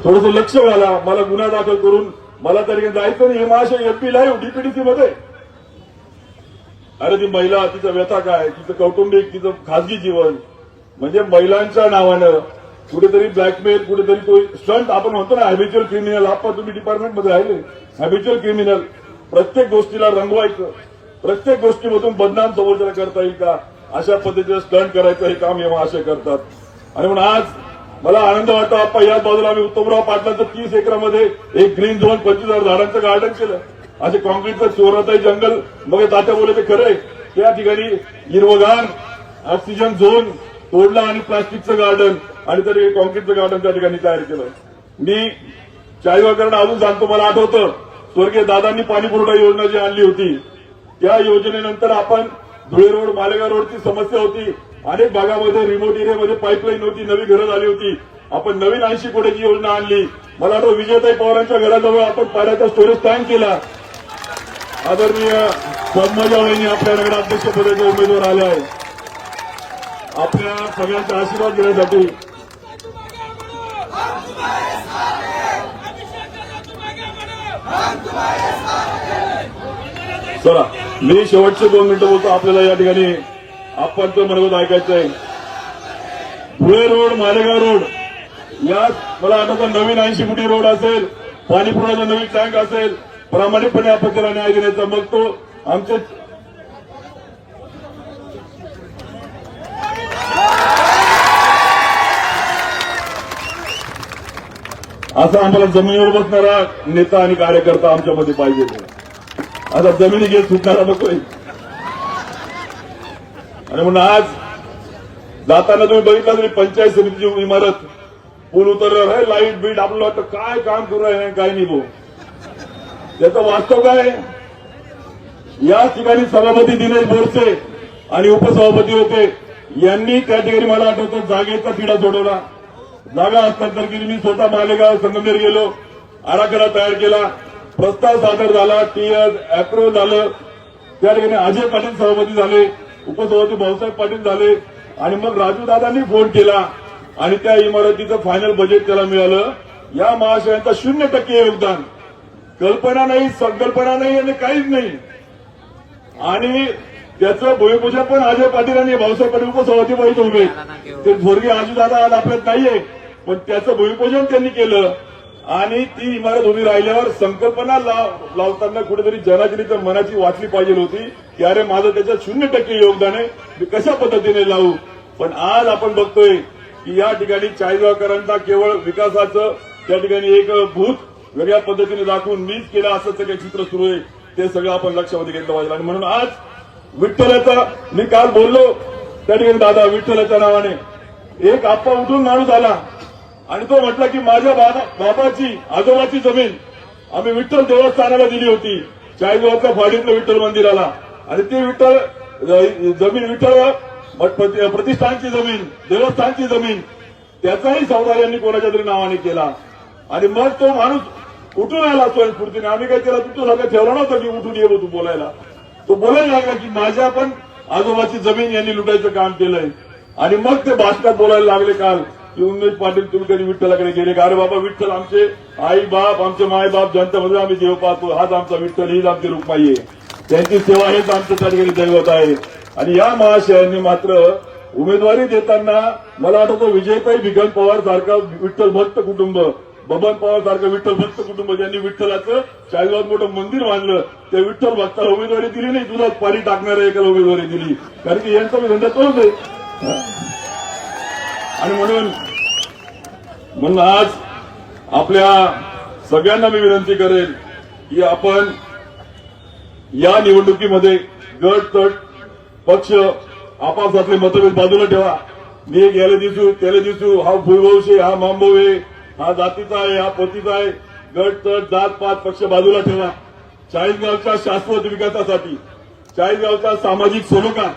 थोडस लक्ष घाला. मला गुन्हा दाखल करून मला तरी जायचं नाही. हे महाशय एमपी लाईव्ह डीपीडीसी मध्ये. अरे ती महिला, तिचा व्यथा काय, तिचं कौटुंबिक, तिचं खासगी जीवन, म्हणजे महिलांच्या नावानं कुठेतरी ब्लॅकमेल, कुठेतरी तो स्टंट आपण म्हणतो ना, हॅबिच्युअल क्रिमिनल. आपण तुम्ही डिपार्टमेंटमध्ये राहिले, हॅबिच्युअल क्रिमिनल. प्रत्येक गोष्टीला रंगवायचं, प्रत्येक गोष्टीमधून बदनाम समोरच्याला करता येईल का, अशा पद्धतीचं स्टंट करायचं हे काम हे महाशय करतात. आणि म्हणून आज मला आनंद वाटतो, आपण याच बाजूला आम्ही उत्तमराव पाटलांचं 30 एकरामध्ये एक ग्रीन झोन 25,000 झाडांचं गार्डन केलं. असे कॉन्क्रीटचं चोरताई जंगल, मग तात्या बोलले ते खरंय, त्या ठिकाणी हिरवगार ऑक्सिजन झोन तोडला आणि प्लास्टिकचं गार्डन आणि तरी कॉन्क्रीटचं गार्डन त्या ठिकाणी तयार केलं. मी चाळीसगावकरांना अजून सांगतो, मला आठवतं स्वर्गीय दादांनी पाणी पुरवठा योजना जी आणली होती, त्या योजनेनंतर आपण धुळे रोड, मालेगाव रोडची समस्या होती. अनेक भागामध्ये रिमोट एरियामध्ये पाईपलाईन नव्हती, नवी घरं झाली होती. आपण नवीन 80 कोटीची योजना आणली. मला वाटतं विजयताई पवारांच्या घराजवळ आपण पाण्याचा स्टोरेज टँक केला. आदरणीय पद्मजा वहिनी आपल्या नगराध्यक्षपदाचे उमेदवार आले आहे. आपल्या सगळ्यांचा आशीर्वाद घेण्यासाठी चला मी शेवटचे 2 मिनिटं बोलतो. आपल्याला या ठिकाणी आपणचं मनोगत ऐकायचं आहे. धुळे रोड, मालेगाव रोड, यात मला आठवतं नवीन 80 कोटी रोड असेल, पाणी पुरवठा नवीन टँक असेल, प्रामाणिकपणे आपण त्याला न्याय देण्याचा. मग तो आमचे असा आम्हाला जमिनीवर बसणारा नेता आणि कार्यकर्ता आमच्यामध्ये पाहिजे. आता जमिनी घेत सुटणारा नकोय. आणि म्हणून आज जाताना तुम्ही बघितलं तरी पंचायत समितीची इमारत, पूल उतरल्यावर आहे लाईट बीट, आपल्याला वाटतं काय काम करू आहे काय नाही भाऊ. त्याचं वास्तव काय, या ठिकाणी सभापती दिनेश बोरसे आणि उपसभापती होते, यांनी त्या ठिकाणी मला आठवतं जागेचा तिढा सोडवला. जागा हस्तांतर केली. मी स्वतः मालेगाव संगमनेर गेलो, आराखडा तयार केला, प्रस्ताव सादर झाला, टीएस अप्रूव्ह झालं. त्या ठिकाणी अजय पाटील सभापती झाले, उपसभापती भाऊसाहेब पाटील झाले. आणि मग राजूदादांनी फोन केला आणि त्या इमारतीचं फायनल बजेट त्याला मिळालं. या महाशयांचा 0% योगदान. कल्पना नाही, संकल्पना नाही आणि काहीच नाही. आणि त्याचं भूमिपूजन पण अजय पाटील आणि भाऊसाहेब पाटील उपसभापती पाहिजे उभे. ते स्वर्गीय राजूदादा आज आपल्यात नाहीये, पण त्याचं भूमिपूजन त्यांनी केलं. आणि ती इमारत उभी राहिल्यावर संकल्पना लावताना कुठेतरी जनाजनीच्या मनाची वाटली पाहिजे होती की अरे माझं त्याच्यात 0% योगदान आहे, मी कशा पद्धतीने लावू. पण आज आपण बघतोय की या ठिकाणी चाळीसगावकरांचा केवळ विकासाचं त्या ठिकाणी एक भूत वेगळ्या पद्धतीने दाखवून मीच केलं असं काही चित्र सुरू आहे, ते सगळं आपण लक्षामध्ये घेतलं पाहिजे. आणि म्हणून आज विठ्ठलाचा, मी काल बोललो त्या ठिकाणी दादा, विठ्ठलाच्या नावाने एक आप्पा उठून माणूस आला आणि तो म्हटला की माझ्या बाबाची आजोबाची जमीन आम्ही विठ्ठल देवस्थानाला दिली होती, चाळीसगावच्या फाडीतलं विठ्ठल मंदिराला. आणि ती विठ्ठल जमीन, विठ्ठल प्रतिष्ठानची जमीन, देवस्थानची जमीन, त्याचाही सौदा यांनी कोणाच्या तरी नावाने केला. आणि मग तो माणूस उठून आला स्वयंस्फूर्तीने. आम्ही काही त्याला तुझं सगळं ठेवलं नव्हतं की उठून ये तू बोलायला. तो बोलायला लागला की माझ्या पण आजोबाची जमीन यांनी लुटायचं काम केलंय. आणि मग ते भाषणात बोलायला लागले काल की उमेश पाटील तुम्ही कधी विठ्ठलाकडे गेले का. अरे बाबा, विठ्ठल आमचे आई बाप, आमचे माय बाप, जनतेमध्ये आम्ही देव पाहतो, हाच आमचा विठ्ठल, हीच आमची रुक्माई आहे, त्यांची सेवा हेच आमचं त्या ठिकाणी दैवत आहे. आणि या महाशयांनी मात्र उमेदवारी देताना मला आठवतं विजयताई भिगन पवार सारखा विठ्ठल भक्त कुटुंब, बबन पवार सारखं विठ्ठल भक्त कुटुंब ज्यांनी विठ्ठलाचं चाळीसगावात मोठं मंदिर बांधलं, त्या विठ्ठल भक्ताला उमेदवारी दिली नाही, दुधात पाणी टाकणाऱ्या एकाला उमेदवारी दिली, कारण की यांचा मी धंदा तोच आहे. आणि म्हणून आज आपल्या सगळ्यांना मी विनंती करेन की आपण या निवडणुकीमध्ये गट तट पक्ष आपापसातले मतभेद बाजूला ठेवा. मी एक याला दिसू त्याला दिसू, हा भूभाऊशी, हा मांबव आहे, हा जातीचा आहे, हा पतीचा आहे, गट तट जात पात पक्ष बाजूला ठेवा. चाळीसगावच्या शाश्वत विकासासाठी, चाळीसगावच्या सामाजिक सलोखा,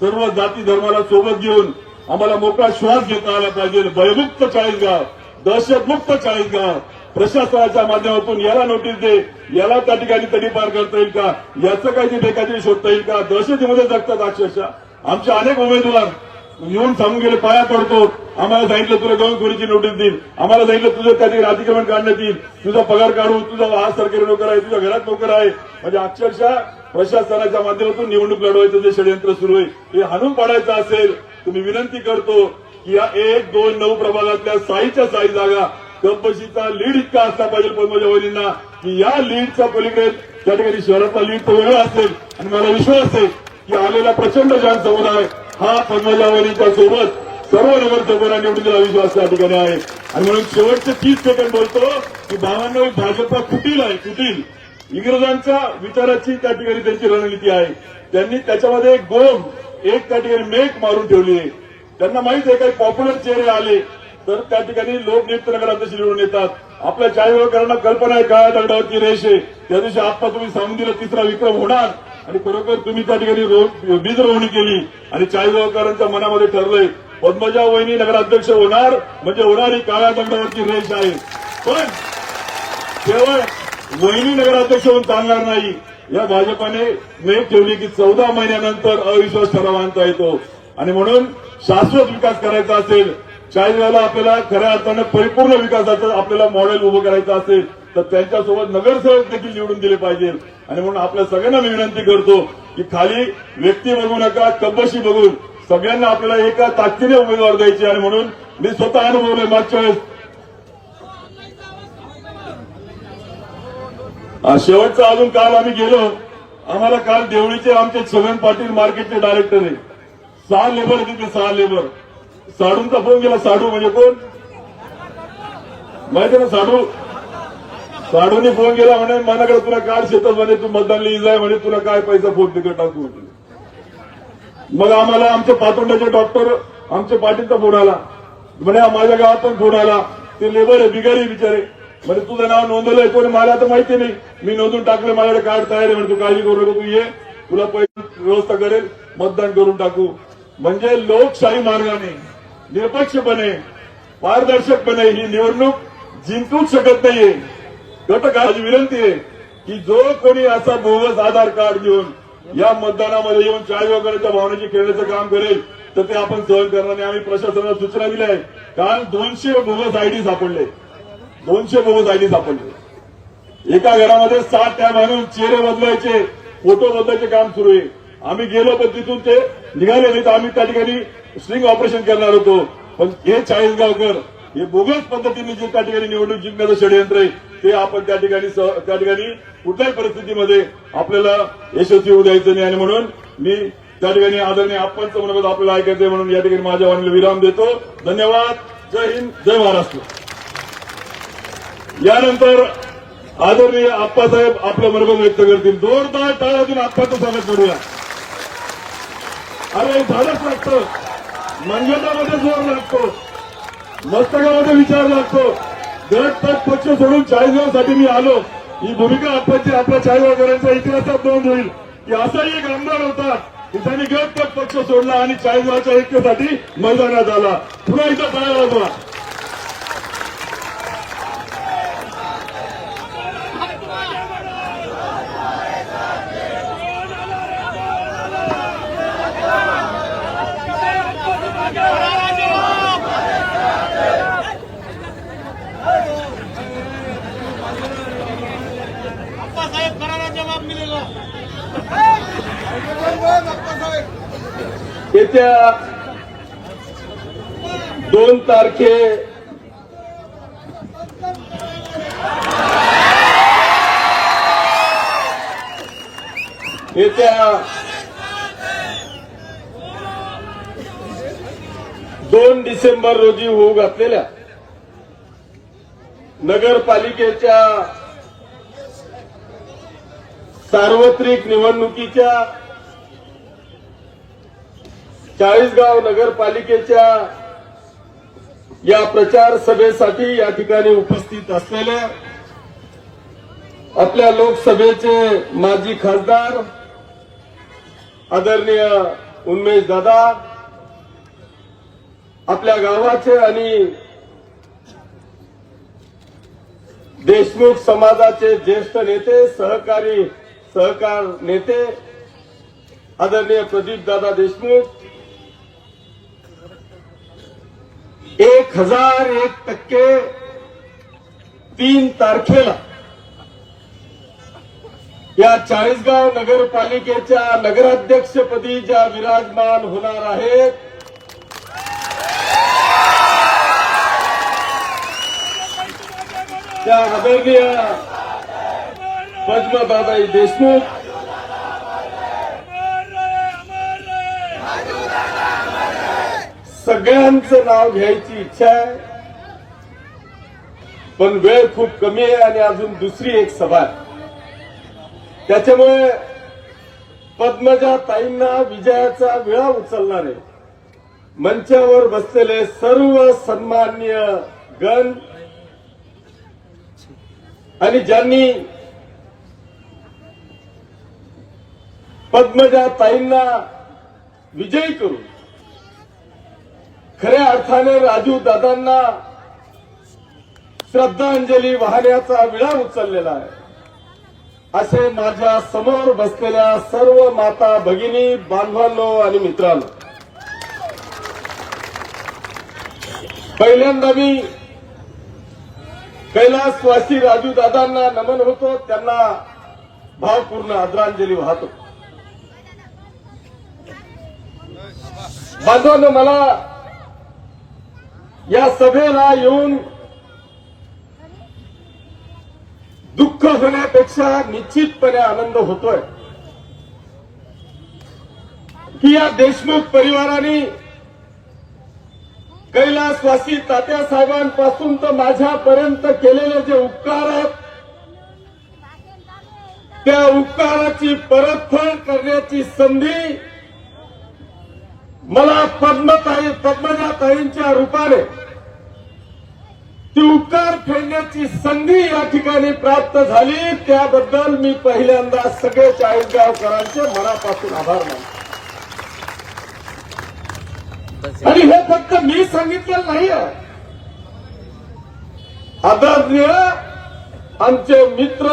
सर्व जाती धर्माला सोबत घेऊन आम्हाला मोकळा श्वास घेता आला पाहिजे. भयमुक्त चाळीसगाव, दहशतमुक्त चाळीसगाव, प्रशासनाच्या माध्यमातून याला नोटीस दे, याला त्या ठिकाणी तडीपार करता येईल का, याचं काही बेकायदेशीर शोधता येईल का. दहशतीमध्ये जगतात अक्षरशः आमचे अनेक उमेदवार येऊन सांगून गेले पाया पडतो, आम्हाला सांगितलं तुला गंजखोरीची नोटीस देईल, आम्हाला सांगितलं तुझं त्या ठिकाणी अतिक्रमण काढण्यात येईल, तुझा पगार काढू, तुझा आज सरकारी नोकर आहे, तुझ्या घरात नोकर आहे. म्हणजे अक्षरशः प्रशासनाच्या माध्यमातून निवडणूक लढवायचं जे षडयंत्र सुरू आहे हे हाणून पाडायचं असेल तर मी विनंती करतो की या 1, 2, 9 प्रभागातल्या 6च्या 6 जागा कपबशीचा लीड इतका असला पाहिजे पद्मजा वहिनींना की या लीडच्या पलीकडे त्या ठिकाणी शहरातला लीड तो वेगळा असेल. आणि मला विश्वास आहे की आलेला प्रचंड जनसमुदाय हा पद्मजा वहिनींच्या सोबत सर्व नगरसेवकांना निवडून दिला विश्वास त्या ठिकाणी आहे. आणि म्हणून शेवटचे 30 सेकंद बोलतो की भावांनो भाजप कुटील आहे, कुटील इंग्रजांच्या विचाराची त्या ठिकाणी त्यांची रणनीती आहे. त्यांनी त्याच्यामध्ये एक गोम एक त्या ठिकाणी मेक मारून ठेवली आहे. त्यांना माहित आहे काही पॉप्युलर चेहरे आले तर त्या ठिकाणी लोक नियुक्त नगराध्यक्ष निवडून येतात. आपल्या चाळीसगावकरांना कल्पना आहे काळ्या दगडावरची रेष आहे, त्या दिवशी आत्ता तुम्ही सांगून दिलं 3रा विक्रम होणार आणि खरोखर तुम्ही त्या ठिकाणी बीज रोवणी केली आणि चाळीसगावकरांच्या मनामध्ये ठरलंय पद्मजा वहिनी नगराध्यक्ष होणार म्हणजे होणारी काळ्या दगडावरची रेष आहे. पण केवळ वहिनी नगराध्यक्ष होऊन चालणार नाही. या भाजपाने मेक ठेवली की 14 महिन्यानंतर अविश्वास ठराव आणता येतो आणि म्हणून शाश्वत विकास करायचा असेल, चाळीसगावला आपल्याला खऱ्या अर्थानं परिपूर्ण विकासाचं आपल्याला मॉडेल उभं करायचं असेल तर त्यांच्यासोबत नगरसेवक देखील निवडून दिले पाहिजे. आणि म्हणून आपल्या सगळ्यांना मी विनंती करतो की खाली व्यक्ती बघू नका, कब्बशी बघून सगळ्यांना आपल्याला एका ताकदीने उमेदवार द्यायचे. आणि म्हणून मी स्वतः अनुभवले मागच्या वेळेस शेवटचा अजून काल आम्ही गेलो, आम्हाला काल देवळीचे आमचे छगन पाटील मार्केटचे डायरेक्टर आहे, 6 लेबर तिथे 6 लेबर. साडूंचा फोन गेला, साडू म्हणजे कोण माहिती ना, साडूने फोन केला म्हणे माझ्याकडे तुला कार्ड शेतात म्हणे तू मतदान लिहि जाय म्हणे तुला काय पैसा फोन तिकडे टाकू म्हटलं. मग आम्हाला आमचे पातोंड्याचे डॉक्टर आमचे पाटीलचा फोन आला म्हणे माझ्या गावात पण फोन आला, ते लेबर आहे बिगारी बिचारे म्हणजे तुझं नाव नोंदवलंय कोणी मला तर माहिती नाही, मी नोंदून टाकलं माझ्याकडे कार्ड तयार आहे म्हणजे तू काळजी करू नको, तू ये तुला पैसे व्यवस्था करेल मतदान करून टाकू. म्हणजे लोकशाही मार्गाने निरपक्षपणे पारदर्शकपणे ही निवडणूक जिंकूच शकत नाहीये. घटकाची विनंती आहे की जो कोणी असा बोगस आधार कार्ड घेऊन या मतदानामध्ये येऊन चाळीसगावकरांच्या भावनेची खेळण्याचं काम करेल तर ते आपण सहन करणार नाही. आम्ही प्रशासनाला सूचना दिल्या आहे. काल 200 बोगस आयडी सापडले, 200 बोगस आयडी सापडले. एका घरामध्ये 7 टॅब आणून चेहरे बदलायचे, फोटो बदलायचे काम सुरू आहे. आम्ही गेलो पण तिथून ते निघाले नाही तर आम्ही त्या ठिकाणी स्ट्रिंग ऑपरेशन करणार होतो. पण हे चाळीसगावकर हे बोगस पद्धतीने जे त्या ठिकाणी निवडणूक जिंकण्याचं षडयंत्र आहे ते आपण त्या ठिकाणी कुठल्याही परिस्थितीमध्ये आपल्याला यशस्वी होऊ द्यायचं नाही. आणि म्हणून मी त्या ठिकाणी आदरणीय आपणचं मनोगत आपल्याला ऐकायचंय म्हणून या ठिकाणी माझ्या वाणीला विराम देतो. धन्यवाद. जय हिंद, जय महाराष्ट्र. यानंतर आदरणीय आप्पासाहेब आपलं मनोगत व्यक्त करतील. जोरदार टाळ्यातून आप्पाचं स्वागत करूया. अरे झालंच लागतं, मनगटामध्ये जोर लागतो, मस्तकामध्ये विचार लागतो. गट तट पक्ष सोडून चाळीसगावसाठी मी आलो. ही भूमिका आपल्या चाळीसगावकरांच्या इतिहासात नोंद होईल की असाही एक आमदार होता की त्यांनी गट तट पक्ष सोडला आणि चाळीसगावच्या ऐक्यासाठी मैदानात आला. पुन्हा इथं टाळ्या वाजवा. येत्या 2 तारखे येत्या 2 डिसेंबर रोजी होऊ घातलेल्या नगरपालिकेच्या सार्वत्रिक निवडणुकीच्या चाळीसगाव नगरपालिकेच्या या प्रचार सभेसाठी या ठिकाणी उपस्थित असलेल्या आपल्या लोकसभेचे माजी खासदार आदरणीय उन्मेष दादा, आपल्या गावाचे आणि देशमुख समाजाचे ज्येष्ठ नेते सहकार नेते आदरणीय प्रदीप दादा देशमुख, 1001% 3 तारखेला या चाळीसगाव नगरपालिकेच्या नगराध्यक्षपदी ज्या विराजमान होणार आहेत त्या आदरणीय पद्मदादाई देशमुख सगळ्यांचं नाव घ्यायची इच्छा आहे, पण वेळ खूप कमी आहे आणि अजून दुसरी एक सभा आहे. त्याच्यामुळे पद्मजा ताईंना विजयाचा विळा उचलणार आहे. मंचावर बसलेले सर्व सन्माननीय गण आणि ज्यांनी पद्मजा ताईंना विजयी करून खऱ्या अर्थाने राजू दादांना श्रद्धांजली वाहण्याचा विळा उचललेला आहे. असे माझ्या समोर बसलेल्या सर्व माता भगिनी बांधवांनो आणि मित्रांनो, पहिल्यांदा मी कैलासवासी राजू दादांना नमन होतो, त्यांना भावपूर्ण आदरांजली वाहतो. बांधवांनो, मला या सभेला येऊन दुःख होण्यापेक्षा निश्चितपणे आनंद होतोय की या देशमुख परिवाराने कैलासवासी तात्यासाहेबांपासून तर माझ्यापर्यंत केलेले जे उपकार आहेत त्या उपकाराची परतफेड करण्याची संधी मला पद्मजाताईंच्या रूपाने ती उपकार फेडण्याची संधी या ठिकाणी प्राप्त झाली. त्याबद्दल मी पहिल्यांदा सगळे चाळीसगावकरांचे मनापासून आभार मानतो. आणि हे फक्त मी सांगितलं नाही आहे, आदरणीय आमचे मित्र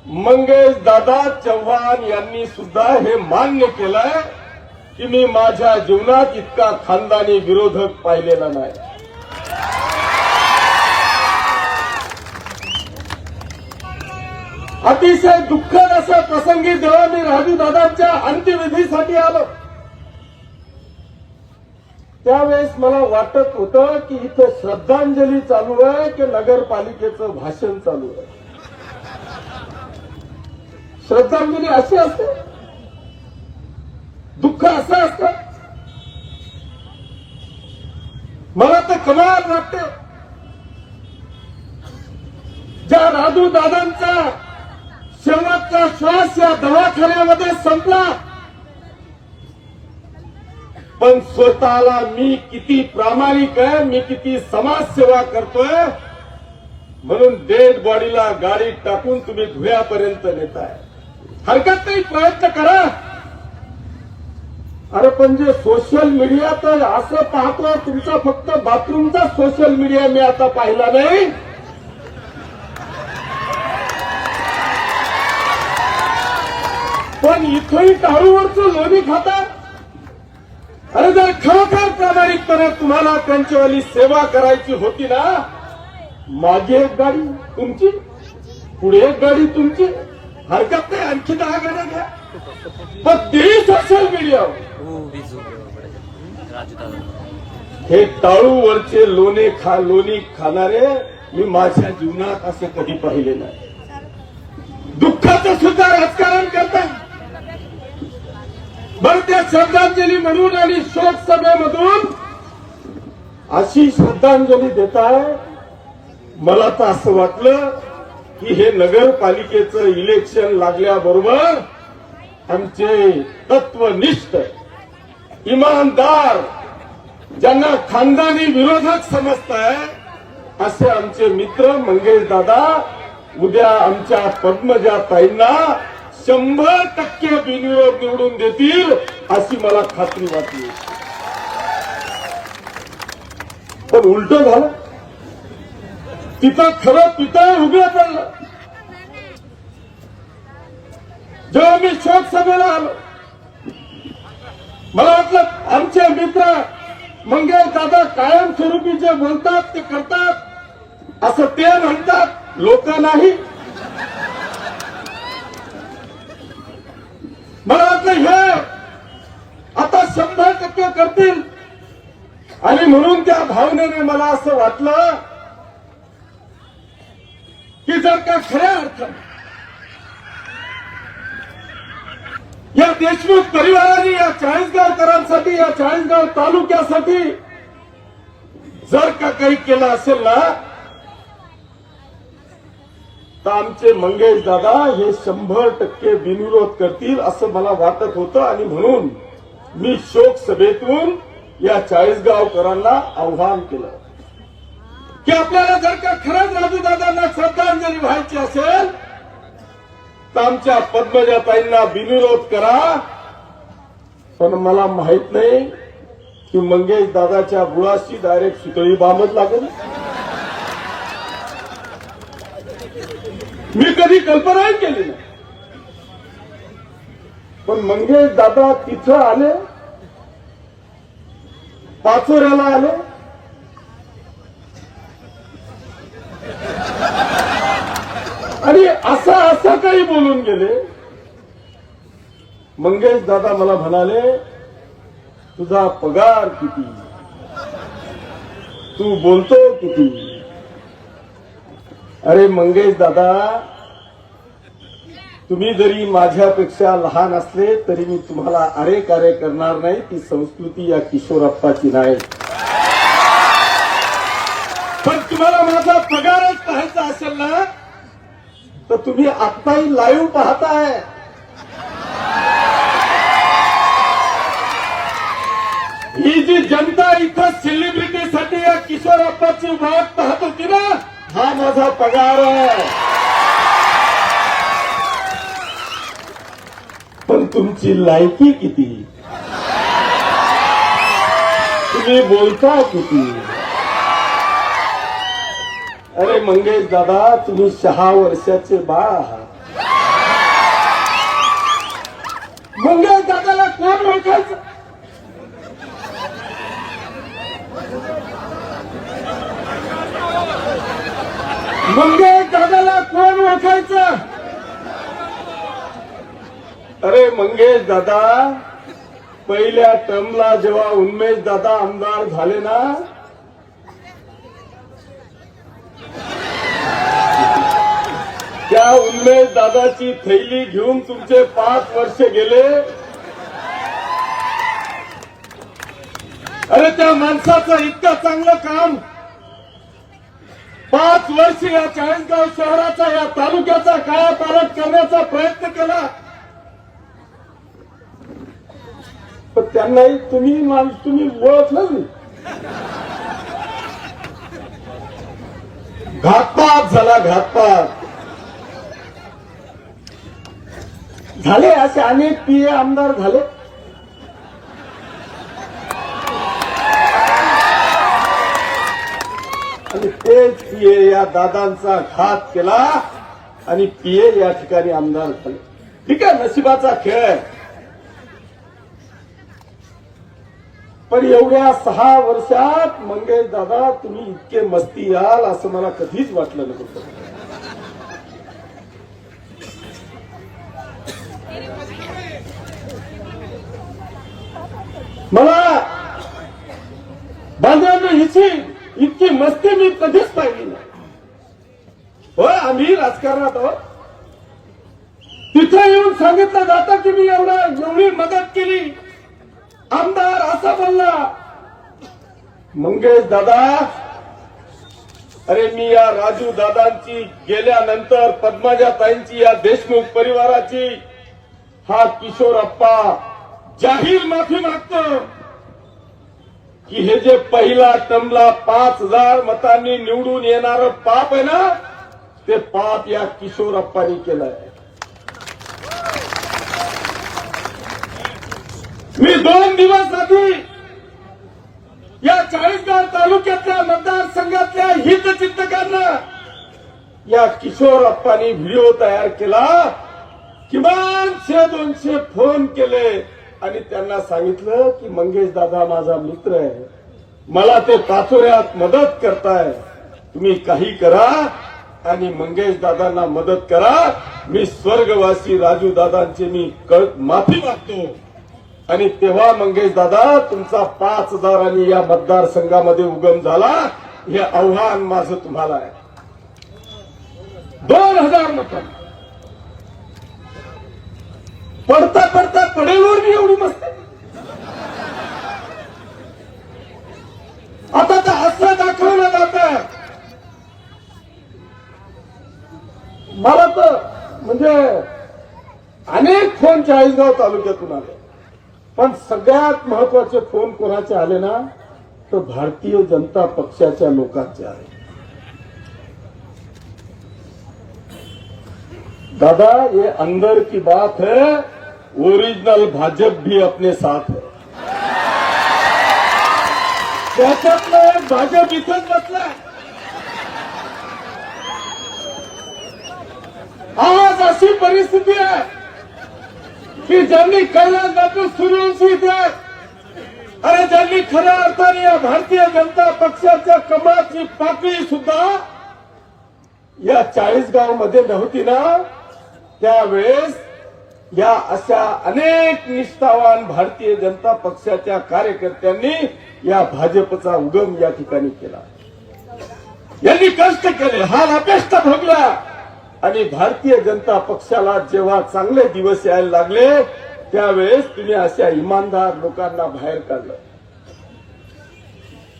मंगेश दादा चव्हाण यांनी सुद्धा हे मान्य केलंय की मी माझ्या जीवनात इतका खानदानी विरोधक पाहिलेला नाही. अतिशय दुःखद अशा प्रसंगी जेव्हा मी राजू दादांच्या अंत्यविधीसाठी आलो त्यावेळेस मला वाटत होतं की इथे श्रद्धांजली चालू आहे की नगरपालिकेचं भाषण चालू आहे. श्रद्धांजली अशी असते, दुःख असं असतं. मला तर कमाल वाटते, ज्या राजू दादांचा शेवटचा श्वास या दवाखान्यामध्ये संपला, पण स्वतःला मी किती प्रामाणिक आहे, मी किती समाजसेवा करतोय म्हणून डेड बॉडीला गाडीत टाकून तुम्ही धुळ्यापर्यंत नेताय. हरकत नाही, प्रयत्न करा. अरे पण जे सोशल मीडिया तर असं पाहतो, तुमचा फक्त बाथरूमचा सोशल मीडिया मी आता पाहिला नाही, पण इथंही टाळूवरचं लोणी खाता. अरे जर खरोखर प्रामाणिकपणे तुम्हाला त्यांच्यावाली सेवा करायची होती ना, मागे एक गाडी तुमची, पुढे एक गाडी तुमची, हरकत नाही, आणखी 10 गाड्या घ्या, पण तेही सोशल मीडियावर. हे टाळूवरचे लोणी खाणारे मी माझ्या जीवनात असे कधी पाहिले नाही. दुःखाचं सुद्धा राजकारण करतात. बरं, त्या श्रद्धांजली म्हणून आणि शोक सभेमधून अशी श्रद्धांजली देताय. मला तर असं वाटलं की हे नगरपालिकेचं इलेक्शन लागल्याबरोबर आमचे तत्वनिष्ठ, इमानदार, ज्यांना खानदानी विरोधक समजताय असे आमचे मित्र मंगेश दादा उद्या आमच्या पद्मजा ताईंना 100% बिनविरोध निवडून देतील अशी मला खात्री वाटली. पण उलट झालं, तिथं खरं पितळ उभं पडलं. जेव्हा मी शोक सभेला आलो मला वाटलं आमचे मित्र मंगेश दादा कायमस्वरूपी जे बोलतात ते करतात असं ते म्हणतात, लोक नाही. मला वाटलं हे आता 100% करतील आणि म्हणून त्या भावनेने मला असं वाटलं की जर का खऱ्या अर्थाने या देशमुख परिवाराने या चाळीसगावकरांसाठी, या चाळीसगाव तालुक्यासाठी जर का काही केलं असेल ना, तर आमचे मंगेश दादा हे 100% बिनविरोध करतील असं मला वाटत होतं. आणि म्हणून मी शोक सभेतून या चाळीसगावकरांना आव्हान केलं की आपल्याला जर का खरंच राजूदादांना श्रद्धांजली व्हायची असेल तर आमच्या पद्मजाताईंना बिनविरोध करा. पण मला माहित नाही की मंगेश दादाच्या बुळाशी डायरेक्ट सुतळी बांधत लागेल. मी कधी कल्पनाही केली नाही. पण मंगेश दादा तिथं आले, पाचोऱ्याला आले, आणि असं काही बोलून गेले. मंगेश दादा मला म्हणाले, तुझा पगार किती, तू बोलतो किती. अरे मंगेश दादा, तुम्ही जरी माझ्यापेक्षा लहान असले तरी मी तुम्हाला अरे कार्य करणार नाही. ती संस्कृती या किशोरप्पाची नाही. पण तुम्हाला माझा पगारच पाहायचा असेल ना, तर तुम्ही आत्ताही लाईव्ह पाहताय. ही जी जनता इथं सेलिब्रिटीसाठी या किशोरप्पाची वाट पाहत होती ना, हा माझा पगार आहे. पण तुमची लायकी किती, तुम्ही बोलता किती. अरे मंगेश दादा, तुम्ही 6 वर्षाचे बाळ आहात. मंगेश दादाला कोण ओळखायचं? मंगेश दादाला कोण ओळखायचं? अरे मंगेश दादा, पहिल्या टर्मला जेव्हा उन्मेष दादा आमदार झाले ना, त्या उन्मेष दादाची थैली घेऊन तुमचे 5 वर्ष गेले. अरे त्या माणसाचं इतकं चांगलं काम 5 वर्ष या चाळीसगाव शहराचा, या तालुक्याचा कायापालट करण्याचा प्रयत्न केला. पण त्यांनाही तुम्ही ओळखलं नाही. घातपात झाला, घातपात झाले. असे अनेक पीए आमदार झाले. आणि तेच पीए या दादांचा घात केला आणि पीए या ठिकाणी आमदार झाले. ठीक आहे, नशिबाचा खेळ आहे. पण एवढ्या 6 वर्षात मंगेश दादा तुम्ही इतके मस्ती याल असं मला कधीच वाटलं नव्हतं. मला बांधवांना हिची इतकी मस्ती मी कधीच पाहिली नाही. होय, आम्ही राजकारणात आहोत. तिथे येऊन सांगितलं जातं की मी एवढी मदत केली, आमदार असा बोलला. मंगेश दादा, अरे मी या राजू दादांची गेल्यानंतर पद्मजाताईंची, या देशमुख परिवाराची, हा किशोरप्पा जाहीर माफी मागतो की हे जे पहिला टर्मला 5,000 मतांनी निवडून येणारं पाप आहे ना, ते पाप या किशोरप्पांनी केलंय. मी 2 दिवस आधी या चाळीसगाव तालुक्यातल्या मतदारसंघातल्या हितचिंतकांना या किशोरप्पांनी व्हिडिओ तयार केला. किमान 100-200 फोन केले आणि त्यांना सांगितलं की मंगेश दादा माझा मित्र आहे, मला ते पाचोऱ्यात मदत करताय, तुम्ही काही करा आणि मंगेश दादांना मदत करा. मी स्वर्गवासी राजू दादांचे मी माफी मागतो. आणि तेव्हा मंगेश दादा तुमचा 5,000 आणि या मतदारसंघामध्ये उगम झाला. हे आव्हान माझं तुम्हाला आहे. 2,000 मतं पडता पडता पडेलवर मी एवढी मस्त. आता तर असं दाखवलं जातं. मला तर म्हणजे अनेक फोन चाळीसगाव तालुक्यातून आले, पण सगळ्यात महत्वाचे फोन कोणाचे आले ना, तर भारतीय जनता पक्षाच्या लोकांचे आले. दादा ये अंदर की बात है, ओरिजिनल भाजप भी अपने साथ है. त्याच्यातलं भाजप इथंच बसलाय. आज अशी परिस्थिती आहे की ज्यांनी कैलास बापू सूर्यवंशी इथे, अरे ज्यांनी खऱ्या अर्थाने या भारतीय जनता पक्षाच्या कमळाची पाकळी सुद्धा या 40 मध्ये नव्हती ना, त्यावेळेस या अशा अनेक निष्ठावान भारतीय जनता पक्षाच्या कार्यकर्त्यांनी या भाजपचा उगम या ठिकाणी केला. यांनी कष्ट केले, हाल अपेष्ट भोगला. आणि भारतीय जनता पक्षाला जेव्हा चांगले दिवस यायला लागले, त्यावेळेस तुम्ही अशा इमानदार लोकांना बाहेर काढलं.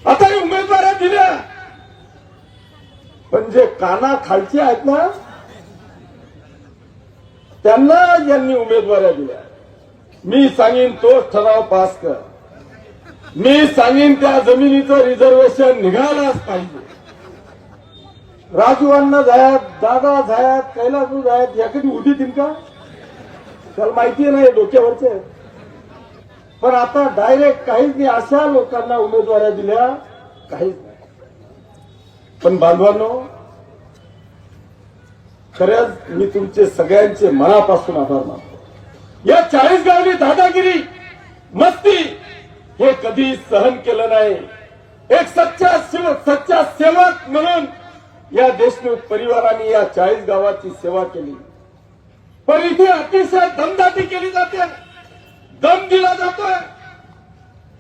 आता उमेदवाऱ्या दिल्या, पण जे काना खालचे आहेत ना, त्यांना ज्यांनी उमेदवाऱ्या दिल्या, मी सांगेन तोच ठराव पास कर. मी सांगेन त्या जमिनीचं रिझर्वेशन निघायलाच पाहिजे. राजू अण्णा जायत, दादा जायत, कैलासू जायत, या कधी उठी तीन का त्याला माहिती नाही, डोक्यावरचे. पण आता डायरेक्ट काहीच नाही, अशा लोकांना उमेदवाऱ्या दिल्या, काहीच नाही. पण बांधवांनो, खरंच मी तुमचे सगळ्यांचे मनापासून आभार मानतो. या 40 दादागिरी, मस्ती हे कधी सहन केलं नाही. एक सच्चा सेवक म्हणून या देशमुख परिवाराने या 40 गावाची सेवा केली. पण इथे अतिशय दमदाटी केली जाते, दम दिला जातोय.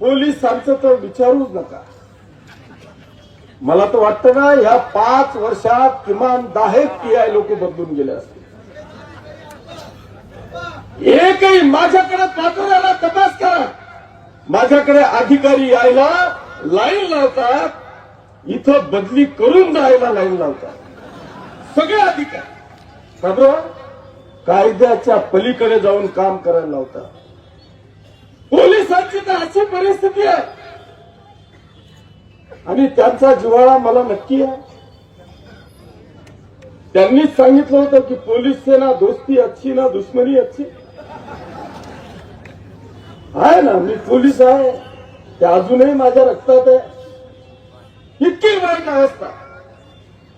पोलिसांचं तर विचारूच नका. मला तर वाटतं ना, ह्या 5 वर्षात किमान 10 PI लोक बदलून गेले असतील. एकही माझ्याकडे पाठवण्याला तपास करा. माझ्याकडे अधिकारी यायला लाईन लावतात, इथं बदली करून जायला लाईन लावतात सगळे अधिकारी. बरोबर, कायद्याच्या पलीकडे जाऊन काम करायला लावतात. पोलिसांची तर अशी परिस्थिती आहे. आणि त्यांचा जिव्हाळा मला नक्की आहे. त्यांनीच सांगितलं होतं की पोलीस से ना दोस्ती अच्छी ना दुश्मनी अच्छी. आहे ना, मी पोलीस आहे, ते अजूनही माझ्या रक्तात आहे. इतकी वाईट अवस्था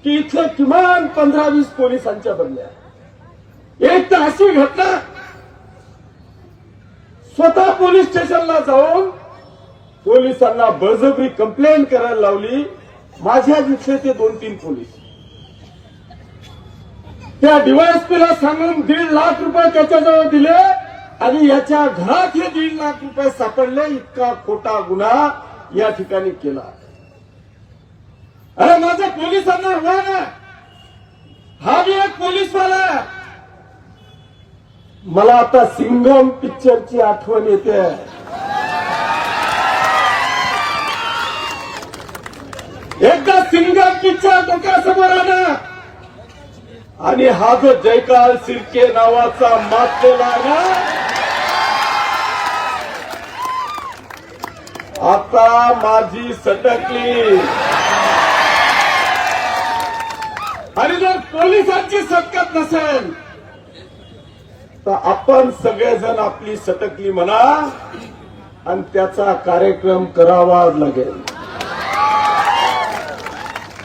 की इथं किमान 15-20 पोलिसांच्या बदल्या. एक तर अशी घटना, स्वतः पोलीस स्टेशनला जाऊन पोलिसांना बळजबरी कंप्लेंट करायला लावली. माझ्या जिथले ते 2-3 पोलीस त्या डीवायएसपीला सांगून 1.5 लाख रुपये त्याच्याजवळ दिले आणि याच्या घरात हे 1.5 लाख रुपये सापडले. इतका खोटा गुन्हा या ठिकाणी केला. अरे माझ्या पोलिसांना आव्हान आहे, हा बी एक पोलीसवाला आहे. मला आता सिंघम पिक्चरची आठवण येते. एकदा सिंघम पिक्चर डोक्यासमोर आला आणि हा जो जयकाल शिर्के नावाचा मातलेला ना, आता माझी सटकली. आणि जर पोलिसांची सटकत नसेल तर आपण सगळेजण आपली सटकली म्हणा आणि त्याचा कार्यक्रम करावाच लागेल.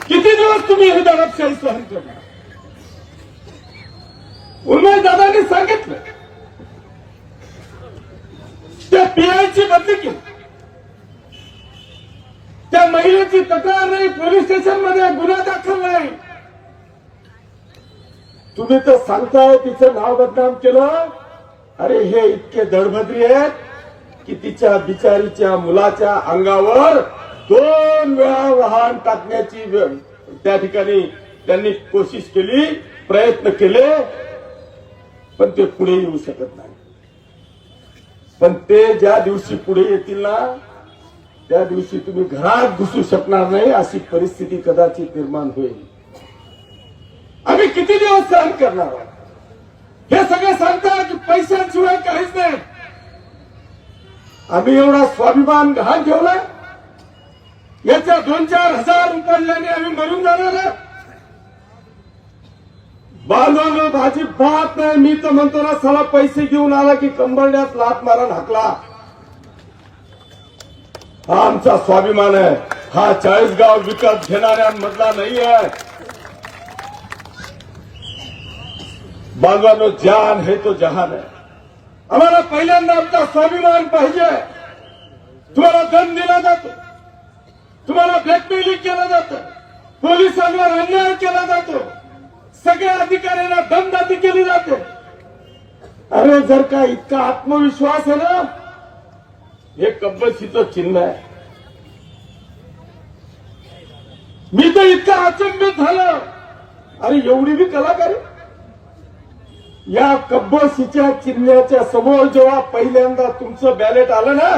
किती दिवस तुम्ही ही दडपशाही सहन करणार? उमेश दादांनी सांगितलं, त्या PI ची बदली केली, त्या महिलेची तक्रार नाही, पोलीस स्टेशन मध्ये गुन्हा दाखल नाही. तुम्ही तर सांगताय तिचं नाव बदनाम केलं. अरे हे इतके दडभद्री आहेत की तिच्या बिचारीच्या मुलाच्या अंगावर 2 वेळा वाहन टाकण्याची त्या ठिकाणी त्यांनी कोशिश केली, प्रयत्न केले, पण ते पुढे येऊ शकत नाही. पण ते ज्या दिवशी पुढे येतील ना, त्या दिवशी तुम्ही घरात घुसू शकणार नाही, अशी परिस्थिती कदाचित निर्माण होईल. आम्ही किती दिवस सहन करणार आहोत? हे सगळे सांगतात की पैशांशिवाय काहीच नाही. आम्ही एवढा स्वाभिमान गहाण ठेवला, याच्या 2-4 हजार रुपयाने आम्ही मरून जाणार. बांधवानं भाजी भात नाही. मी तर म्हणतो ना, साला पैसे घेऊन आला की कंबरड्यात लात मारून हाकला. हा आमचा स्वाभिमान आहे. हा 40 गाव विकत घेणाऱ्यांमधला नाही आहे. बांधवानो, जान है तो जहान है. आम्हाला पहिल्यांदा आमचा स्वाभिमान पाहिजे. तुम्हाला दम दिला जातो, तुम्हाला ब्लॅकमेलिंग केलं जातं, पोलिसांवर अन्याय केला जातो, सगळ्या अधिकाऱ्यांना दमदाटी केली जाते. अरे जर का इतका आत्मविश्वास आहे ना, हे कब्बशीचं चिन्ह आहे. मी तर इतका अचंबित झालो. अरे एवढी बी कलाकारी. या कब्बशीच्या चिन्हाच्या समोर जेव्हा पहिल्यांदा तुमचं बॅलेट आलं ना,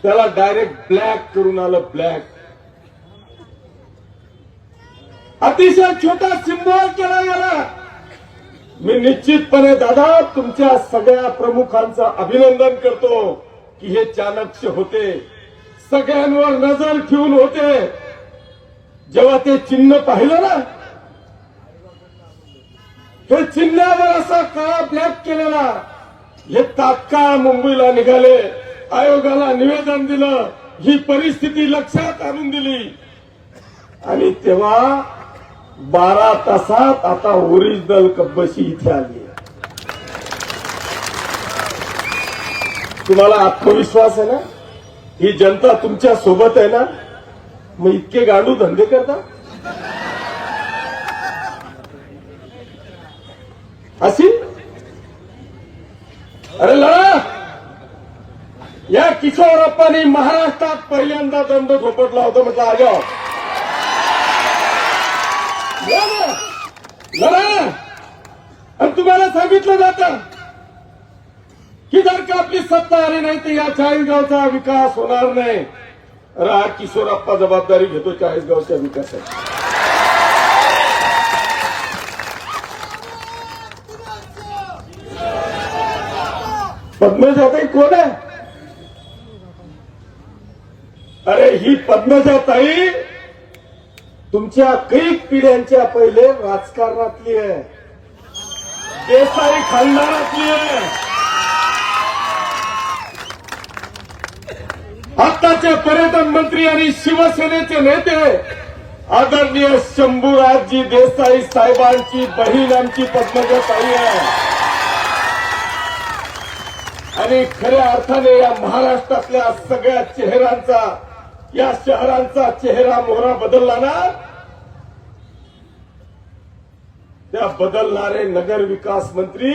त्याला डायरेक्ट ब्लॅक करून आलं. ब्लॅक अतिशय छोटा सिंबॉल केला गेला. मी निश्चितपणे दादा तुमच्या सगळ्या प्रमुखांचं अभिनंदन करतो की हे चाणक्य होते, सगळ्यांवर नजर ठेवून होते. जेव्हा ते चिन्ह पाहिलं ना, हे चिन्हावर असा काळा ब्लॅक केलेला, हे तात्काळ मुंबईला निघाले, आयोगाला निवेदन दिलं, ही परिस्थिती लक्षात आणून दिली. आणि तेव्हा 12 तासात आता ओरिजिनल कब्बशी इथे आली. तुम्हाला आत्मविश्वास आहे ना? ही जनता तुमच्या सोबत आहे ना? मग इतके गाडू धंदे करता अशी? अरे लढा. या किशोरप्पांनी महाराष्ट्रात पहिल्यांदा दंड झोपटला होता. म्हटलं आजो लढा. आणि तुम्हाला सांगितलं जातं की जर का आपली सत्ता आली नाही तर या 40 गावचा विकास होणार नाही. अरे हा किशोरप्पा जबाबदारी घेतो 40 गावच्या विकासाची. पद्मजाताई कोण आहे? अरे ही पद्मजाताई तुमच्या कैक पिढ्यांच्या पहिले राजकारणातली आहे, देसाई खानदानातली आहे. आताचे पर्यटन मंत्री आणि शिवसेनेचे नेते आदरणीय शंभूराजजी देसाई साहेबांची बहीण आमची पद्मजाताई आहे. आणि खऱ्या अर्थाने या महाराष्ट्रातल्या सगळ्या चेहऱ्यांचा, या शहरांचा चेहरा मोहरा बदलला ना, त्या बदलणारे नगर विकास मंत्री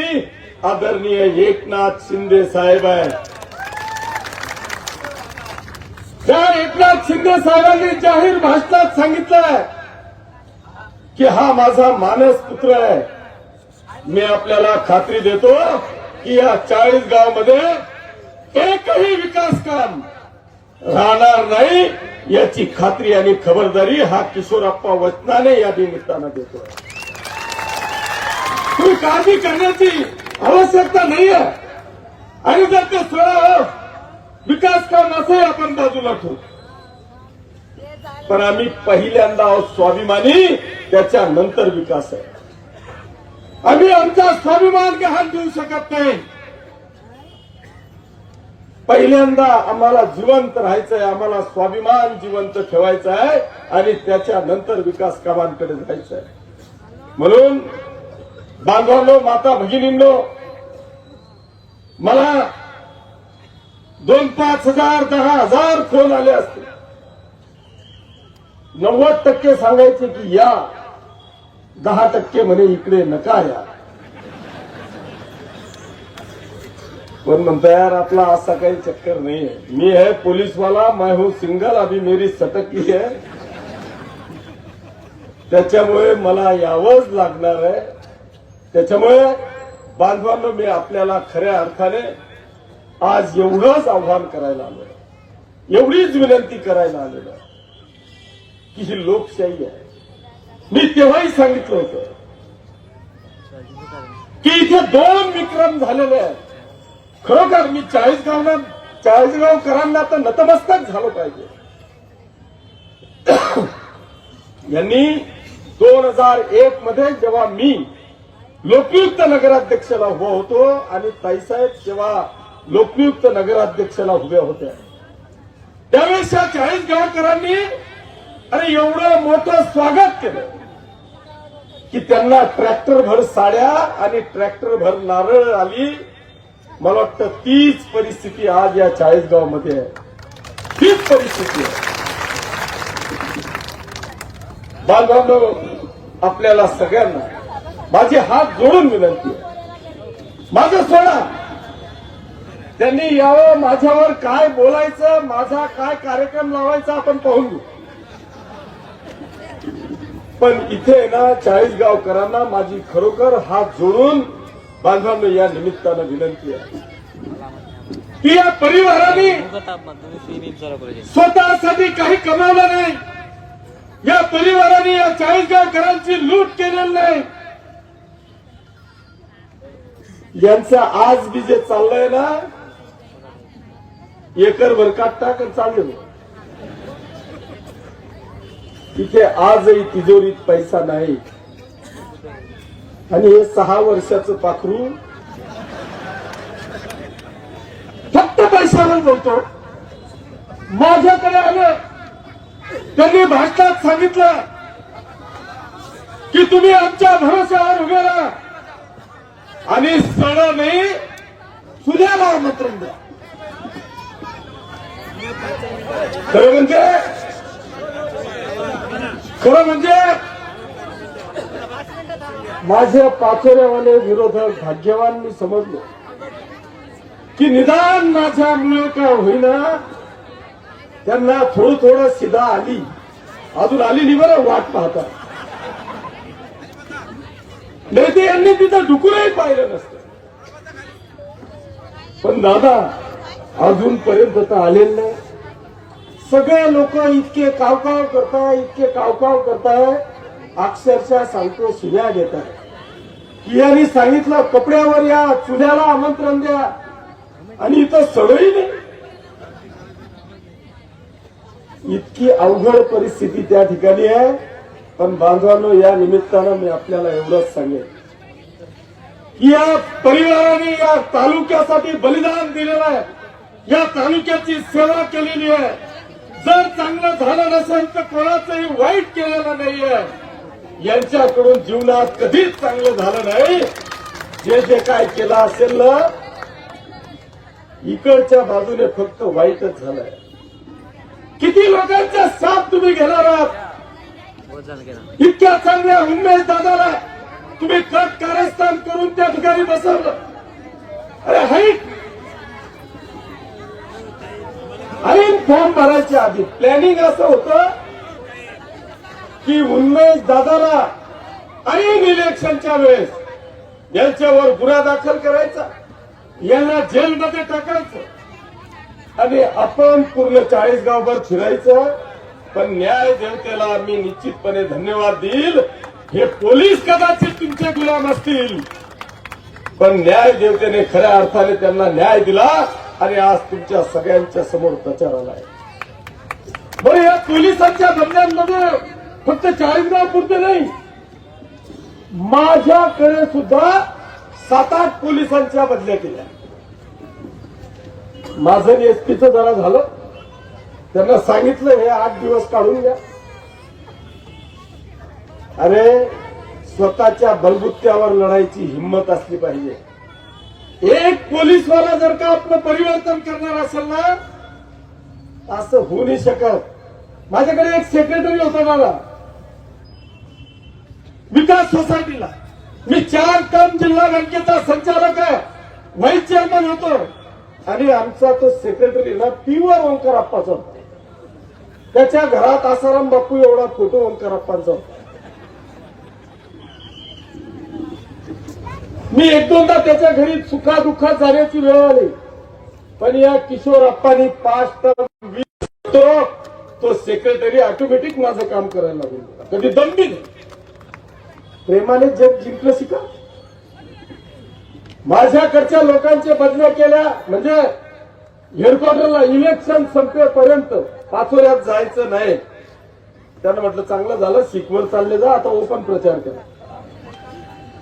आदरणीय एकनाथ शिंदे साहेब आहे. त्या एकनाथ शिंदे साहेबांनी जाहीर भाषणात सांगितलंय की हा माझा मानस पुत्र आहे. मी आपल्याला खात्री देतो की या 40 गावामध्ये एकही विकास काम राहणार नाही, याची खात्री आणि खबरदारी हा किशोरप्पा वचनाने या निमित्तानं देतो. तुम्ही काळजी करण्याची आवश्यकता नाहीये. आणि जर ते सोडा विकास काम असे आपण बाजूला ठेवू, पण आम्ही पहिल्यांदा स्वाभिमानी, त्याच्यानंतर विकास आहे. आम्ही आमचा स्वाभिमान गहाण देऊ शकत नाही. पहिल्यांदा आम्हाला जिवंत राहायचंय, आम्हाला स्वाभिमान जिवंत ठेवायचा आहे आणि त्याच्यानंतर विकास कामांकडे जायचंय. म्हणून बांधवांनो, माता भगिनींनो, मला 2-5 हजार 10,000 फोन आले असतील. 90% सांगायचे की या, 10% म्हणे इकडे नका या. पण म्हणता यार आपला असा काही चक्कर नहीं है. मी है पुलिस वाला, मैं हूं सिंगल, अभी मेरी सटकी है. त्याच्यामुळे मला यावंच लागणार आहे. त्याच्यामुळे बांधवांनो, मी आपल्याला खऱ्या अर्थाने आज एवढंच आव्हान करायला आलोय, एवढीच विनंती करायला आलेलो आहे की ही लोकशाही आहे. मी तेव्हाही सांगितलं होतं की इथे 2 विक्रम झालेले आहेत. खरोखर मी चाळीसगावकरांना तर नतमस्तक झालं पाहिजे. यांनी 2001 मध्ये जेव्हा मी लोकनियुक्त नगराध्यक्षाला उभा होतो आणि ताईसाहेब जेव्हा लोकनियुक्त नगराध्यक्षाला उभ्या होत्या, त्यावेळेस या चाळीसगावकरांनी अरे एवढं मोठं स्वागत केलं की त्यांना ट्रॅक्टर भर साड्या आणि ट्रॅक्टर भर नारळ आली. मला वाटतं तीच परिस्थिती आज या चाळीसगावमध्ये आहे. तीच परिस्थिती आहे. बांधवांनो, आपल्याला सगळ्यांना माझे हात जोडून विनंती आहे, माझं सोडा. त्यांनी यावं, माझ्यावर काय बोलायचं, माझा काय कार्यक्रम लावायचा आपण पाहून घेऊ. पण इथे ना चाळीसगावकरांना माझी खरोखर हात जोडून बांधवांनो या निमित्तानं विनंती आहे की या परिवाराने स्वतःसाठी काही कमावलं नाही. या परिवाराने या चाळीसगावकरांची लूट केलेली नाही. यांचं आज बी जे चाललंय ना, एकर भरकाट टाक चालले. तिथे आजही तिजोरीत पैसा नाही आणि हे 6 वर्षाचं पाखरू फक्त पैशावर बोलतो. माझ्याकडे आलं, त्यांनी भाषणात सांगितलं की तुम्ही आमच्या भरोश्यावर उभे राहा आणि सण नाही सुद्याला आमंत्रण द्या. खरं म्हणजे माझे पाचोऱ्यावाले विरोधक भाग्यवान मी समजलो की निदान माझ्यामुळे काय होईना त्यांना थोडं सिधा आली, अजून आली नाही बरं, वाट पाहता. नाही ते यांनी तिथं डुकूनही पाहिलं नसतं. पण दादा अजूनपर्यंत तर आलेलं नाही. सगळे लोक इतके कावकाव करताय, इतके कावकाव करताय, अक्षरशः सांगतो शिव्या देतात की यांनी सांगितलं कपड्यावर या, चुल्याला आमंत्रण द्या आणि इथं सडही नाही. इतकी अवघड परिस्थिती त्या ठिकाणी आहे. पण बांधवांनो, या निमित्तानं मी आपल्याला एवढंच सांगेन की या परिवाराने या तालुक्यासाठी बलिदान दिलेलं आहे, या तालुक्याची सेवा केलेली आहे. जर चांगलं झालं नसेल तर कोणाचंही वाईट केलेलं नाहीये. यांच्याकडून जीवनात कधीच चांगलं झालं नाही. जे जे काय केलं असेल ना, इकडच्या बाजूने फक्त वाईटच झालंय. किती लोकांचा साथ तुम्ही घेणार आहात? इतक्या चांगल्या उमेश दादाला तुम्ही कट कारस्थान करून त्या ठिकाणी बसवलं. अरे हाईट आणि फॉर्म भरायच्या आधी प्लॅनिंग असं होतं की उन्मेष दादाला ऐन इलेक्शनच्या वेळेस यांच्यावर गुन्हा दाखल करायचा, यांना जेलमध्ये टाकायचं आणि आपण पूर्ण चाळीसगावभर फिरायचं. पण न्याय देवतेला मी निश्चितपणे धन्यवाद देईल. हे पोलीस कदाचित तुमचे गुलाम असतील, पण न्याय देवतेने खऱ्या अर्थाने त्यांना न्याय दिला आणि आज तुमच्या सगळ्यांच्या समोर प्रचाराला आहे. बरं, या पोलिसांच्या बदल्यांमध्ये फक्त चाळीसगाव पुरते नाही, माझ्याकडे सुद्धा 7-8 पोलिसांच्या बदल्या केल्या. माझं एसपीचं जरा झालं, त्यांना सांगितलं हे 8 दिवस काढून द्या. अरे, स्वतःच्या बलबुत्त्यावर लढायची हिंमत असली पाहिजे. एक पोलीसवाला जर का आपलं परिवर्तन करणार असेल ना, असं होऊ नाही शकत. माझ्याकडे एक सेक्रेटरी होता दादा विकास सोसायटीला. मी 4 टर्म जिल्हा बँकेचा संचालक आहे, व्हाईस चेअरमन होतो. आणि आमचा तो सेक्रेटरी ना प्युअर ओंकारप्पाचा होता. त्याच्या घरात आसाराम बापू एवढा फोटो ओंकारप्पांचा होता. मी 1-2दा त्याच्या घरी सुखादुःखात जाण्याची वेळ आली, पण या किशोरप्पांनी 5 टर्म तो सेक्रेटरी ऑटोमॅटिक माझं काम करायला लागला. कधी दमबी नाही, प्रेमाने जग जिंकलं शिका. माझ्याकडच्या लोकांच्या बदल्या केल्या म्हणजे हेडक्वार्टरला इलेक्शन संपेपर्यंत पाचोऱ्यात जायचं नाही. त्यानं म्हटलं चांगलं झालं, शिकवर चालले जा, आता ओपन प्रचार करा.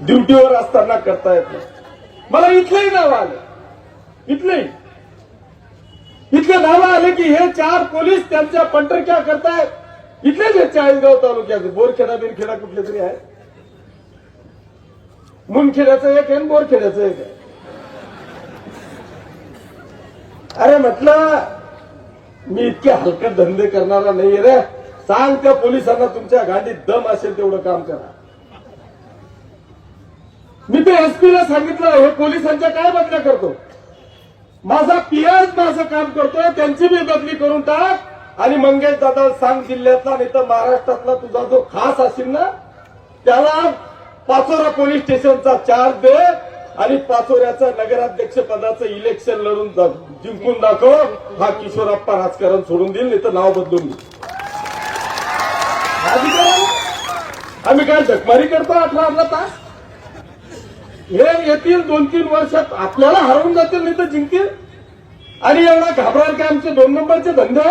ड्युटीवर असताना करता येत नाही. मला इथलंही नाव आलं, इथले नाव आले की हे 4 पोलीस त्यांच्या पंटरक्या करतायत. इथलेच हे 40गाव तालुक्याचे, बोरखेडा बिरखेडा कुठले तरी आहे. मुनखेड्याचं एक आहे, बोरखेड्याचं एक आहे. अरे म्हटलं मी इतके हलकट धंदे करणारा नाहीये रे. सांग त्या पोलिसांना तुमच्या गाडीत दम असेल तेवढं काम करा. मी ते एसपीला सांगितलं हे पोलिसांच्या काय बदल्या करतो, माझा पीएस माझं काम करतोय, त्यांची बी बदली करून टाक. आणि मंगेश दादा सांग जिल्ह्यातला नाही तर महाराष्ट्रातला तुझा जो खास असेल ना त्याला पाचोरा पोलीस स्टेशनचा चार्ज दे आणि पाचोऱ्याचं नगराध्यक्ष पदाचं इलेक्शन लढून जिंकून दाखव. हा किशोरप्पा राजकारण सोडून देईल, नाही तर नाव बदलून देईल. आम्ही काय झकमारी करतो 18 तास. हे येतील 2-3 वर्षात आपल्याला हरवून जातील, नाही तर जिंकतील. आणि एवढा घाबराल काय आमचे 2 नंबरचे धंदे.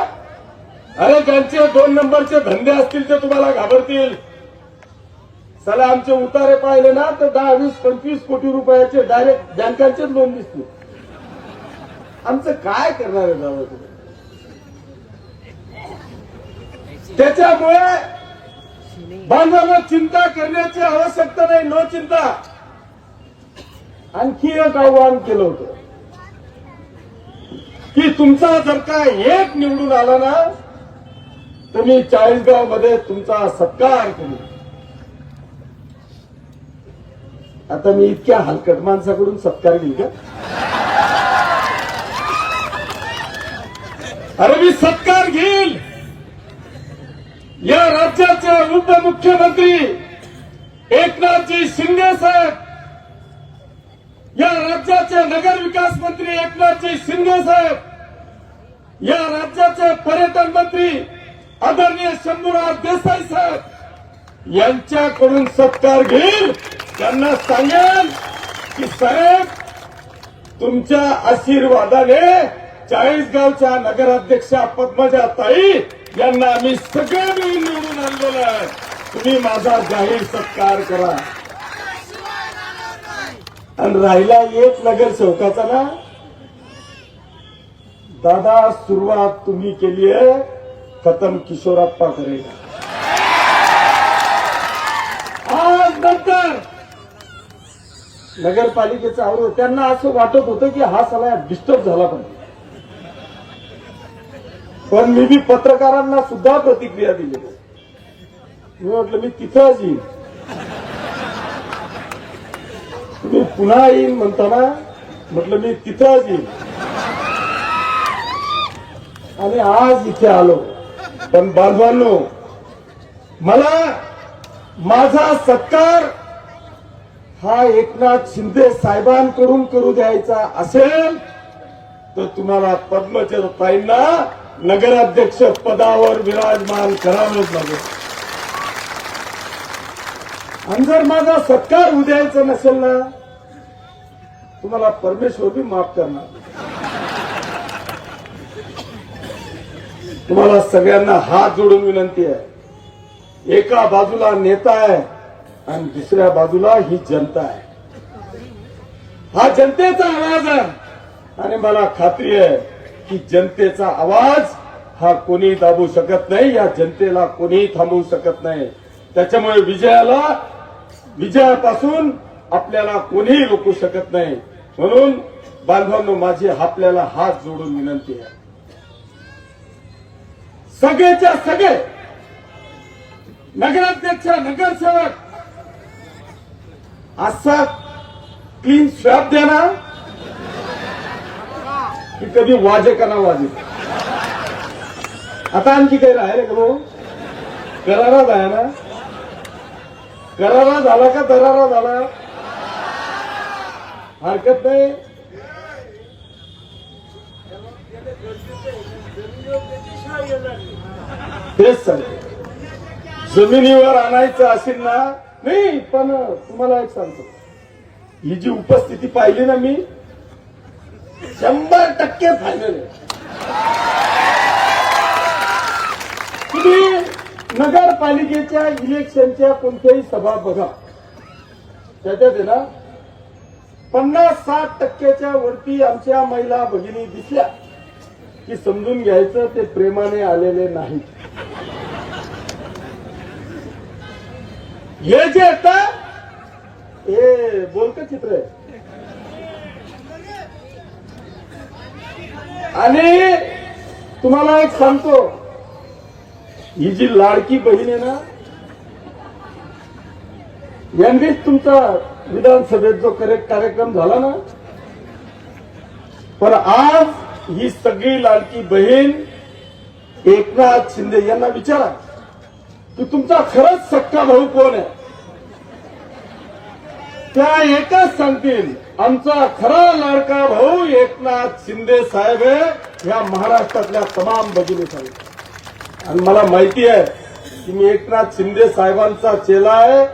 अरे ज्यांचे 2 नंबरचे धंदे असतील ते तुम्हाला घाबरतील. चला आमचे उतारे पाहिले ना तर 10, 20, 25 कोटी रुपयाचे डायरेक्ट बँकांचेच लोन दिसते. आमचं काय करणार आहे दादा तुम्ही. त्याच्यामुळे बांधवांना चिंता करण्याची आवश्यकता नाही, नो चिंता. आणखी एक आव्हान केलं होतं की तुमचा जर का एक निवडून आला ना तर मी 40गाव मध्ये तुमचा सत्कार करू. आता मी इतक्या हलकट माणसाकडून सत्कार घेईल का. अरे मी सत्कार घेईल. या राज्याचे उपमुख्यमंत्री एकनाथजी शिंदे साहेब, या राज्याचे नगर विकास मंत्री एकनाथजी शिंदे साहेब, या राज्याचे पर्यटन मंत्री आदरणीय शंभूराज देसाई साहेब यांच्याकडून सत्कार घेईल. त्यांना सांगेल की साहेब तुमच्या आशीर्वादाने 40गावच्या नगराध्यक्षा पद्मजा ताई यांना आम्ही सगळे मिळून निवडून आणलेलं आहे. तुम्ही माझा जाहीर सत्कार करा. आणि राहिला एक नगरसेवकाचा ना दादा, सुरुवात तुम्ही केली आहे, खतम किशोरप्पा करेगा. आज नंतर नगरपालिकेचं आवड त्यांना असं वाटत होतं की हा सगळा डिस्टर्ब झाला पाहिजे. पण मी बी पत्रकारांना सुद्धा प्रतिक्रिया दिली. मी म्हटलं मी तिथंच येईन, तुम्ही पुन्हा येईन म्हणताना म्हटलं मी तिथंच येईन. आणि आज इथे आलो. पण बांधवांनो, मला माझा सत्कार हा एकनाथ शिंदे साहेबांकडून करू द्यायचा असेल तर तुम्हाला पद्मजा ताईंना नगराध्यक्ष पदावर विराजमान करावंच लागेल. आणि जर माझा सत्कार होऊ द्यायचा नसेल ना तुम्हाला परमेश्वर बी माफ करणार. तुम्हाला सगळ्यांना हात जोडून विनंती आहे, एका बाजूला नेता आहे आणि दुसऱ्या बाजूला ही जनता आहे. हा जनतेचा आवाज आहे आणि मला खात्री आहे की जनतेचा आवाज हा कोणी दाबू शकत नाही, या जनतेला कोणीही थांबवू शकत नाही. त्याच्यामुळे विजयापासून आपल्याला कोणीही रोखू शकत नाही. म्हणून बांधवांनो, माझी आपल्याला हात जोडून विनंती आहे, सगळेच्या सगळे नगराध्यक्ष नगरसेवक असा क्लीन स्वॅप द्या ना की कधी वाजे का ना वाजे. आता आणखी काही राहिले का भाऊ? करारा आहे ना? करारा झाला का दरारा झाला? हरकत नाही. तेच सांगतो, जमिनीवर आणायचं असेल ना. नाही पण तुम्हाला एक सांगतो, ही जी उपस्थिती पाहिली ना मी, 100% फायनल आहे. तुम्ही नगरपालिकेच्या इलेक्शनच्या कोणत्याही सभा बघा, त्याच्यात आहे ना 50-60% वरती आमच्या महिला भगिनी दिसल्या की समजून घ्यायचं ते प्रेमाने आलेले नाही. हे जे येतं हे बोलकं चित्र आहे. आणि तुम्हाला एक सांगतो, ही जी लाडकी बहीण आहे ना, यांनीच तुमचा विधानसभेत जो कार्यक्रम झाला ना, पण आज ही सगळी लाडकी बहीण एकनाथ शिंदे यांना विचारा की तुमचा खरंच सख्खा भाऊ कोण आहे. त्या एकच सांगतील, आमचा खरा लाडका भाऊ एकनाथ शिंदे साहेब आहे, ह्या महाराष्ट्रातल्या तमाम भगिनीसाठी. आणि मला माहिती आहे की मी एकनाथ शिंदे साहेबांचा चेला आहे,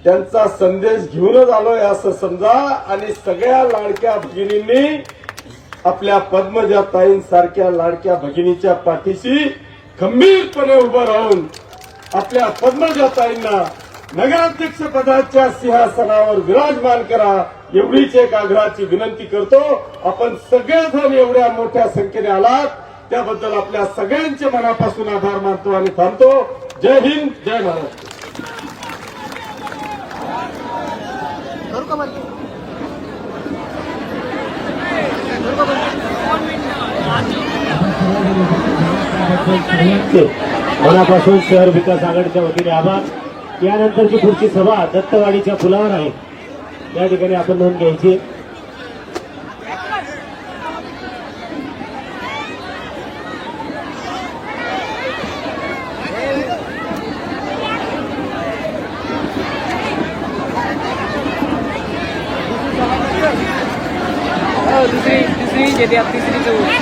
त्यांचा संदेश घेऊनच आलोय असं समजा. आणि सगळ्या लाडक्या भगिनींनी आपल्या पद्मजाताईंसारख्या लाडक्या भगिनीच्या पाठीशी खंबीरपणे उभं राहून आपल्या पद्मजाताईंना नगराध्यक्ष पदाच्या सिंहासनावर विराजमान करा, एवढीच एक आग्रहाची विनंती करतो. आपण सगळेजण एवढ्या मोठ्या संख्येने आलात त्याबद्दल आपल्या सगळ्यांचे मनापासून आभार मानतो आणि थांबतो. जय हिंद, जय महाराष्ट्र. मनापासून शहर विकास आघाडीच्या वतीने आभार. यानंतरची पुढची सभा दत्तवाडीच्या पुलावर आहे, या ठिकाणी आपण नोंद घ्यायची. दुसरी तिसरी येते, तिसरी चौथी